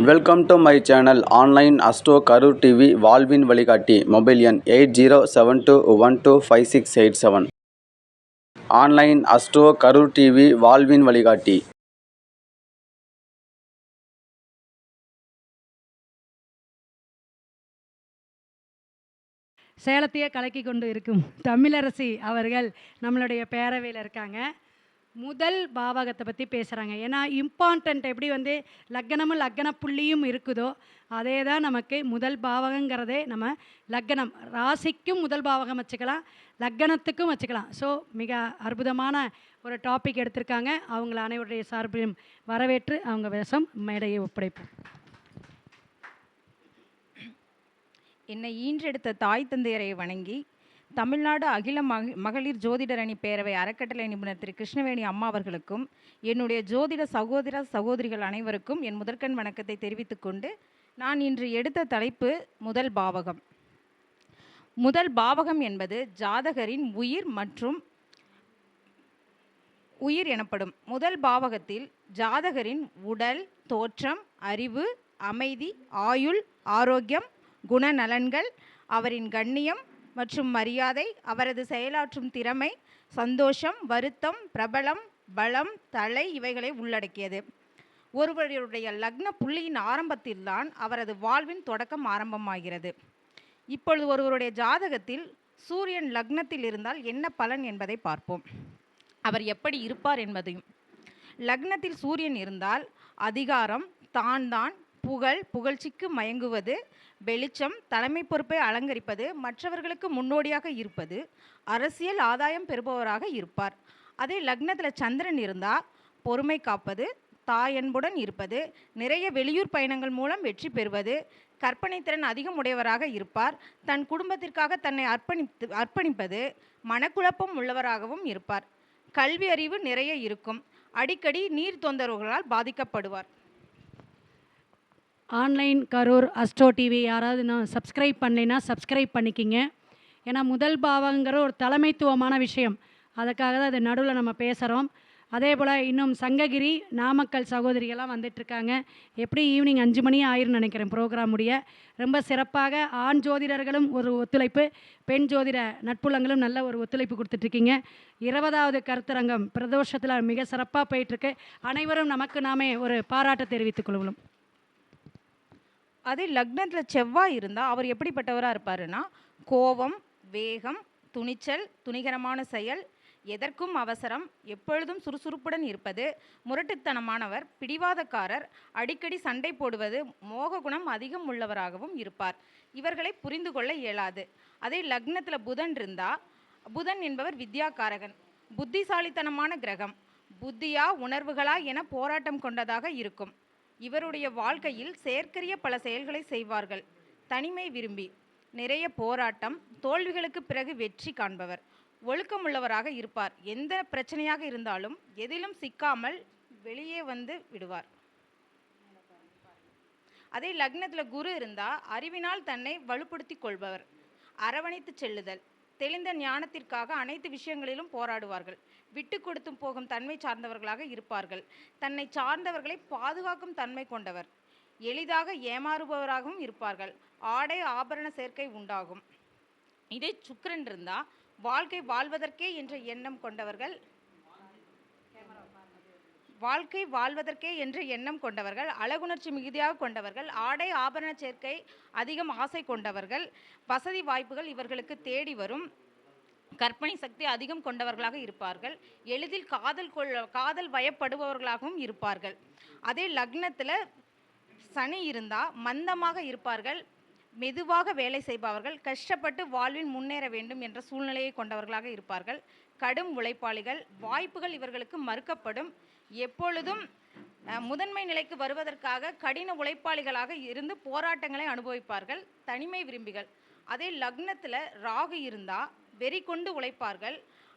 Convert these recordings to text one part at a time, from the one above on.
Welcome to my channel online astro Karur TV வாழ்வின் வழிகாட்டி. Mobile எண் 8072125687. ஆன்லைன் அஸ்ட்ரோ கரூர் டிவி வாழ்வின் வழிகாட்டி. சேலத்தையே கலக்கி கொண்டு இருக்கும் தமிழரசி அவர்கள் நம்மளுடைய பேரவையில் இருக்காங்க. முதல் பாவகத்தை பற்றி பேசுகிறாங்க. ஏன்னா இம்பார்ட்டண்ட் எப்படி லக்னமும் லக்ன புள்ளியும் இருக்குதோ அதே தான் நமக்கு முதல் பாவகங்கிறதே. நம்ம லக்னம் ராசிக்கும் முதல் பாவகம் வச்சுக்கலாம், லக்னத்துக்கும் வச்சுக்கலாம். ஸோ மிக அற்புதமான ஒரு டாபிக் எடுத்திருக்காங்க. அவங்கள அனைவருடைய சார்பிலும் வரவேற்று அவங்க வசம் மேடையை ஒப்படைப்போம். என்னை ஈன்றெடுத்த தாய் தந்தையரை வணங்கி தமிழ்நாடு அகில மகளிர் ஜோதிடர் அணி பேரவை அறக்கட்டளை நிபுணர் திரு கிருஷ்ணவேணி அம்மா அவர்களுக்கும் என்னுடைய ஜோதிட சகோதர சகோதரிகள் அனைவருக்கும் என் முதற்கண் வணக்கத்தை தெரிவித்துக் கொண்டு நான் இன்று எடுத்த தலைப்பு முதல் பாவகம். முதல் பாவகம் என்பது ஜாதகரின் உயிர் மற்றும் உயிர் எனப்படும். முதல் பாவகத்தில் ஜாதகரின் உடல் தோற்றம், அறிவு, அமைதி, ஆயுள், ஆரோக்கியம், குணநலன்கள், அவரின் கண்ணியம் மற்றும் மரியாதை, அவரது செயலாற்றும் திறமை, சந்தோஷம், வருத்தம், பிரபலம், பலம், தலை இவைகளை உள்ளடக்கியது. ஒருவருடைய லக்ன புள்ளியின் ஆரம்பத்தில்தான் அவரது வாழ்வின் தொடக்கம் ஆரம்பமாகிறது. இப்பொழுது ஒருவருடைய ஜாதகத்தில் சூரியன் லக்னத்தில் இருந்தால் என்ன பலன் என்பதை பார்ப்போம். அவர் எப்படி இருப்பார் என்பதையும். லக்னத்தில் சூரியன் இருந்தால் அதிகாரம், தான் புகழ்ச்சிக்கு மயங்குவது, வெளிச்சம், தலைமை பொறுப்பை அலங்கரிப்பது, மற்றவர்களுக்கு முன்னோடியாக இருப்பது, அரசியல் ஆதாயம் பெறுபவராக இருப்பார். அதே லக்னத்தில் சந்திரன் இருந்தால் பொறுமை காப்பது, தாயன்புடன் இருப்பது, நிறைய வெளியூர் பயணங்கள் மூலம் வெற்றி பெறுவது, கற்பனை திறன் அதிகம் உடையவராக இருப்பார், தன் குடும்பத்திற்காக தன்னை அர்ப்பணிப்பது, மனக்குழப்பம் உள்ளவராகவும் இருப்பார், கல்வி அறிவு நிறைய இருக்கும், அடிக்கடி நீர் தொந்தரவுகளால் பாதிக்கப்படுவார். ஆன்லைன் கரூர் அஸ்ட்ரோ டிவி யாராவது நான் சப்ஸ்கிரைப் பண்ணலைன்னா சப்ஸ்கிரைப் பண்ணிக்கிங்க. ஏன்னா முதல் பாவங்கிற ஒரு தலைமைத்துவமான விஷயம், அதுக்காக தான் அது நடுவில் நம்ம பேசுகிறோம். அதே போல் இன்னும் சங்ககிரி, நாமக்கல் சகோதரிகள்லாம் வந்துட்டுருக்காங்க. எப்படி ஈவினிங் 5 மணி ஆயிரும் நினைக்கிறேன் ப்ரோக்ராம் முடிய. ரொம்ப சிறப்பாக ஆண் ஜோதிடர்களும் ஒரு ஒத்துழைப்பு, பெண் ஜோதிட நட்புலங்களும் நல்ல ஒரு ஒத்துழைப்பு கொடுத்துட்ருக்கீங்க. 20வது கருத்தரங்கம் பிரதோஷத்தில் மிக சிறப்பாக போயிட்டுருக்கு. அனைவரும் நமக்கு நாமே ஒரு பாராட்டை தெரிவித்துக் கொள்வோம். அதே லக்னத்தில் செவ்வாய் இருந்தால் அவர் எப்படிப்பட்டவராக இருப்பாருன்னா, கோபம், வேகம், துணிச்சல், துணிகரமான செயல், எதற்கும் அவசரம், எப்பொழுதும் சுறுசுறுப்புடன் இருப்பது, முரட்டுத்தனமானவர், பிடிவாதக்காரர், அடிக்கடி சண்டை போடுவது, மோக குணம் அதிகம் உள்ளவராகவும் இருப்பார். இவர்களை புரிந்து கொள்ள இயலாது. அதே லக்னத்தில் புதன் இருந்தால், புதன் என்பவர் வித்யாகாரகன், புத்திசாலித்தனமான கிரகம், புத்தியா உணர்வுகளா என போராட்டம் கொண்டதாக இருக்கும். இவருடைய வாழ்க்கையில் செயற்கரிய பல செயல்களை செய்வார்கள். தனிமை விரும்பி, நிறைய போராட்டம், தோல்விகளுக்கு பிறகு வெற்றி காண்பவர், ஒழுக்கமுள்ளவராக இருப்பார். எந்த பிரச்சனையாக இருந்தாலும் எதிலும் சிக்காமல் வெளியே விடுவார். அதே லக்னத்தில் குரு இருந்தால் அறிவினால் தன்னை வலுப்படுத்தி கொள்பவர், அரவணைத்து செல்லுதல், தெளிந்த ஞானத்திற்காக அனைத்து விஷயங்களிலும் போராடுவார்கள், விட்டு கொடுத்தும் போகும் தன்மை சார்ந்தவர்களாக இருப்பார்கள், தன்னை சார்ந்தவர்களை பாதுகாக்கும் தன்மை கொண்டவர், எளிதாக ஏமாறுபவராகவும் இருப்பார்கள், ஆடை ஆபரண சேர்க்கை உண்டாகும். இதே சுக்கிரன் இருந்தால் வாழ்க்கை வாழ்வதற்கே என்ற எண்ணம் கொண்டவர்கள், அழகுணர்ச்சி மிகுதியாக கொண்டவர்கள், ஆடை ஆபரண சேர்க்கை அதிகம் ஆசை கொண்டவர்கள், வசதி வாய்ப்புகள் இவர்களுக்கு தேடி வரும், கற்பனை சக்தி அதிகம் கொண்டவர்களாக இருப்பார்கள், எளிதில் காதல் வயப்படுபவர்களாகவும் இருப்பார்கள். அதே லக்னத்தில் சனி இருந்தால் மந்தமாக இருப்பார்கள், மெதுவாக வேலை செய்பவர்கள், கஷ்டப்பட்டு வாழ்வில் முன்னேற வேண்டும் என்ற சூழ்நிலையை கொண்டவர்களாக இருப்பார்கள், கடும் உழைப்பாளிகள், வாய்ப்புகள் இவர்களுக்கு மறுக்கப்படும், எப்பொழுதும் முதன்மை நிலைக்கு வருவதற்காக கடின உழைப்பாளிகளாக இருந்து போராட்டங்களை அனுபவிப்பார்கள், தனிமை விரும்பிகள். அதே லக்னத்தில் ராகு இருந்தால் வெறி கொண்டு உழைப்பார்கள்,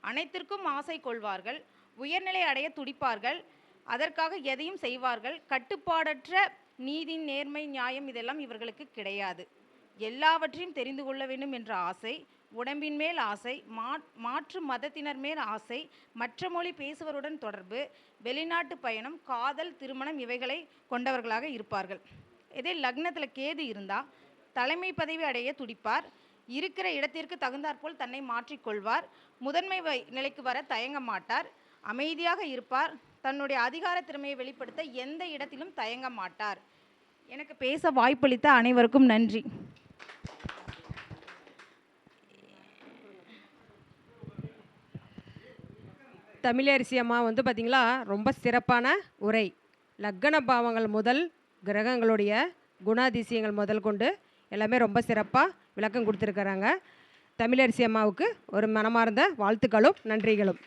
அனைத்திற்கும் ஆசை கொள்வார்கள், உயர்நிலை அடைய துடிப்பார்கள், அதற்காக எதையும் செய்வார்கள், கட்டுப்பாடற்ற நீதி, நேர்மை, நியாயம் இதெல்லாம் இவர்களுக்கு கிடையாது. எல்லாவற்றையும் தெரிந்து கொள்ள வேண்டும் என்ற ஆசை, உடம்பின் மேல் ஆசை, மாற்று மதத்தினர் மேல் ஆசை, மற்ற மொழி பேசுவருடன் தொடர்பு, வெளிநாட்டு பயணம், காதல், திருமணம் இவைகளை கொண்டவர்களாக இருப்பார்கள். இதே லக்னத்தில் கேது இருந்தால் தலைமை பதவி அடைய துடிப்பார். இருக்கிற இடத்திற்கு தகுந்தாற்போல் தன்னை மாற்றிக்கொள்வார். முதன்மை நிலைக்கு வர தயங்க மாட்டார். அமைதியாக இருப்பார். தன்னுடைய அதிகார திறமையை வெளிப்படுத்த எந்த இடத்திலும் தயங்க மாட்டார். எனக்கு பேச வாய்ப்பளித்த அனைவருக்கும் நன்றி. தமிழரசி அம்மா பார்த்திங்களா, ரொம்ப சிறப்பான உரை. லக்கண பாவங்கள் முதல் கிரகங்களுடைய குணாதிசயங்கள் முதல் கொண்டு எல்லாமே ரொம்ப சிறப்பாக விளக்கம் கொடுத்துருக்குறாங்க. தமிழரசி அம்மாவுக்கு ஒரு மனமார்ந்த வாழ்த்துக்களும் நன்றிகளும்.